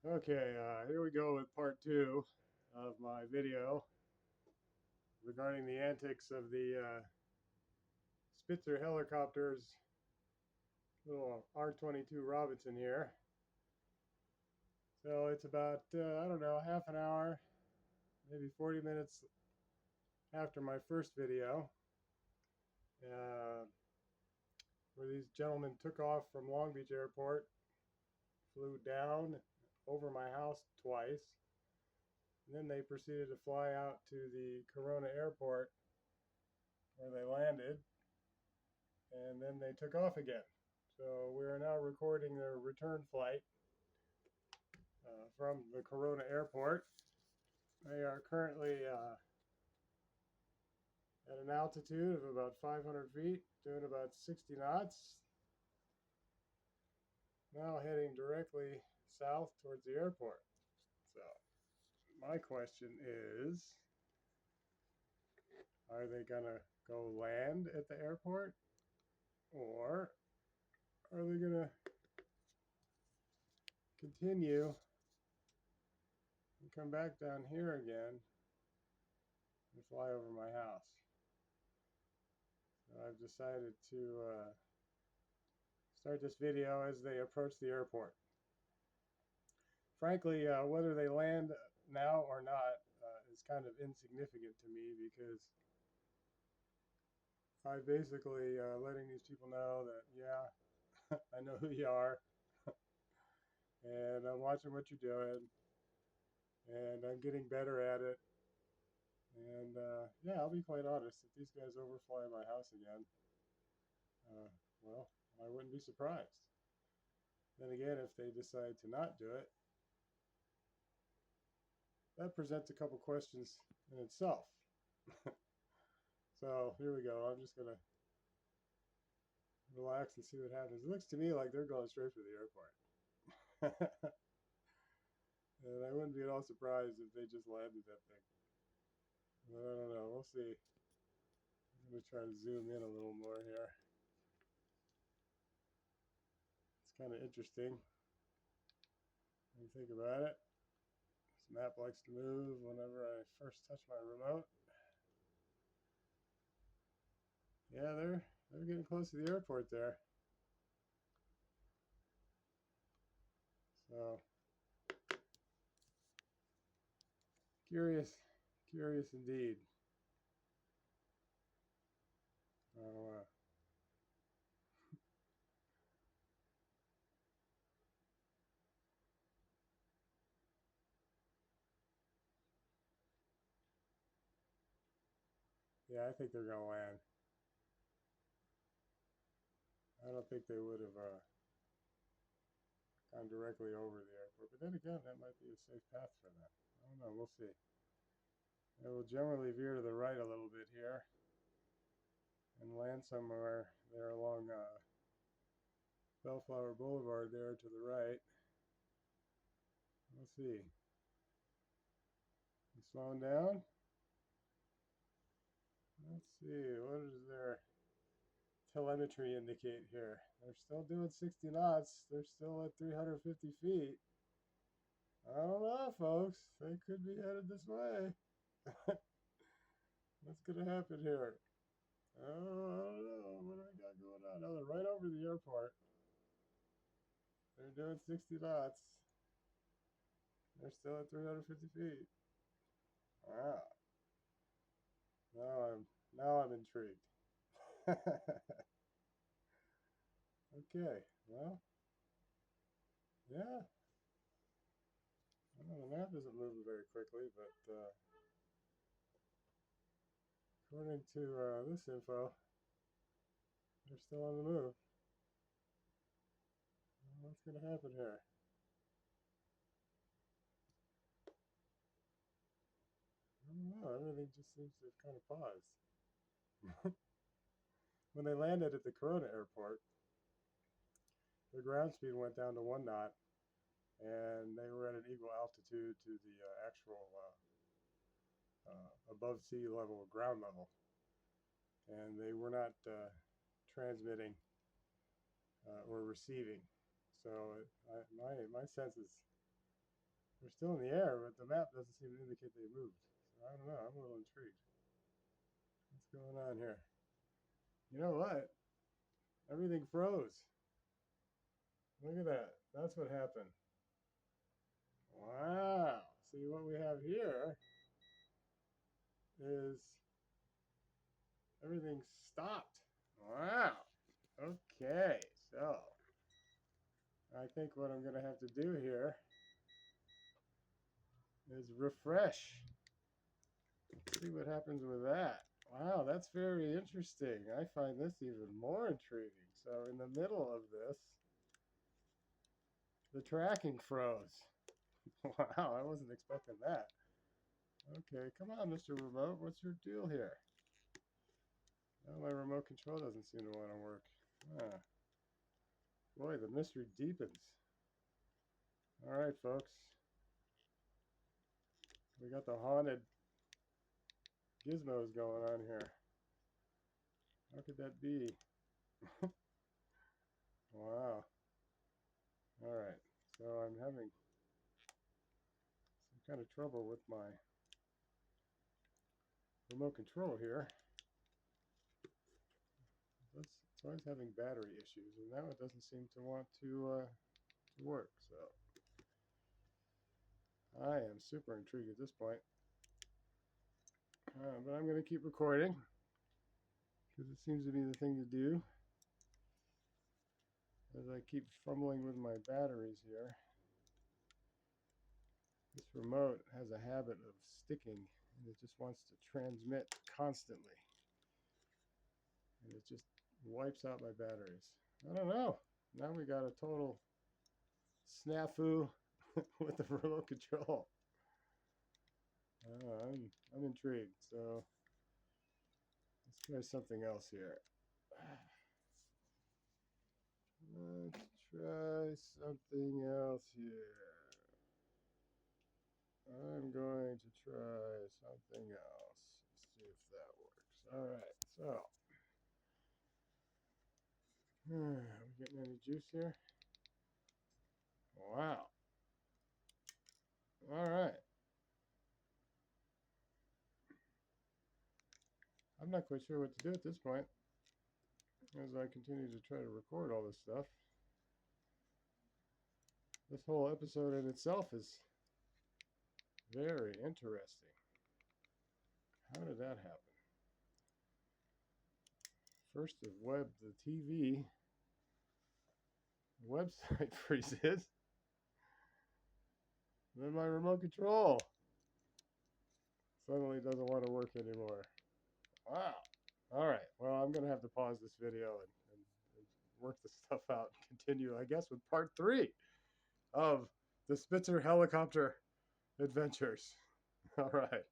Okay, here we go with part two of my video regarding the antics of the Spitzer Helicopter's little R-22 Robinson here. So it's about, I don't know, half an hour, maybe 40 minutes after my first video, uh, where these gentlemen took off from Long Beach Airport, flew down over my house twice, and then they proceeded to fly out to the Corona Airport where they landed, and then they took off again. So we are now recording their return flight from the Corona Airport. They are currently at an altitude of about 500 feet, doing about 60 knots. Now heading directly south towards the airport. So my question is, are they going to go land at the airport, or are they going to continue and come back down here again and fly over my house? So I've decided to start this video as they approach the airport. Frankly, whether they land now or not is kind of insignificant to me, because I basically letting these people know that, yeah, I know who you are, and I'm watching what you're doing, and I'm getting better at it. And yeah, I'll be quite honest, if these guys overfly my house again, uh, well, I wouldn't be surprised. Then again, if they decide to not do it, that presents a couple questions in itself. So here we go. I'm just going to relax and see what happens. It looks to me like they're going straight for the airport. And I wouldn't be at all surprised if they just landed that thing. But I don't know. We'll see. I'm going to try to zoom in a little more here. It's kind of interesting when you think about it. This map likes to move whenever I first touch my remote. Yeah, they're getting close to the airport there. So curious indeed. Oh, yeah, I think they're going to land. I don't think they would have gone directly over the airport. But then again, that might be a safe path for them. I don't know. We'll see. It will generally veer to the right a little bit here and land somewhere there along Bellflower Boulevard there to the right. We'll see. You slowing down? Let's see. What does their telemetry indicate here? They're still doing 60 knots. They're still at 350 feet. I don't know, folks. They could be headed this way. What's going to happen here? Oh, I don't know. What do I got going on? Oh, they're right over the airport. They're doing 60 knots. They're still at 350 feet. Wow. Now I'm intrigued. Okay. Well, yeah. Well, the map isn't moving very quickly, but according to this info, they're still on the move. Well, what's going to happen here? I don't know. Everything just seems to have kind of paused. When they landed at the Corona airport, their ground speed went down to 1 knot, and they were at an equal altitude to the actual above sea level, ground level, and they were not transmitting or receiving. So my sense is They're still in the air, but the map doesn't seem to indicate they moved. So I don't know. I'm a little intrigued. What's going on here? You know what? Everything froze. Look at that. That's what happened. Wow. See, what we have here is everything stopped. Wow. Okay, so I think what I'm going to have to do here is refresh. See what happens with that. Wow, that's very interesting. I find this even more intriguing. So in the middle of this, the tracking froze. Wow, I wasn't expecting that. Okay, come on, Mr. Remote. What's your deal here? Now my remote control doesn't seem to want to work. Ah, boy, the mystery deepens. All right, folks. We got the haunted gizmos going on here. How could that be? Wow. All right. So I'm having some kind of trouble with my remote control here. It's always having battery issues, and now it doesn't seem to want to work. So I am super intrigued at this point. But I'm going to keep recording because it seems to be the thing to do. As I keep fumbling with my batteries here, this remote has a habit of sticking, and it just wants to transmit constantly, and it just wipes out my batteries. I don't know. Now we got a total snafu with the remote control. I'm intrigued. So let's try something else here. Let's try something else here. I'm going to try something else. Let's see if that works. All right, so are we getting any juice here? Wow. All right. I'm not quite sure what to do at this point as I continue to try to record all this stuff. This whole episode in itself is very interesting. How did that happen? First the TV website freezes. Then my remote control suddenly doesn't want to work anymore. Wow. All right. Well, I'm going to have to pause this video and work this stuff out and continue, I guess, with part 3 of the Spitzer Helicopter adventures. All right.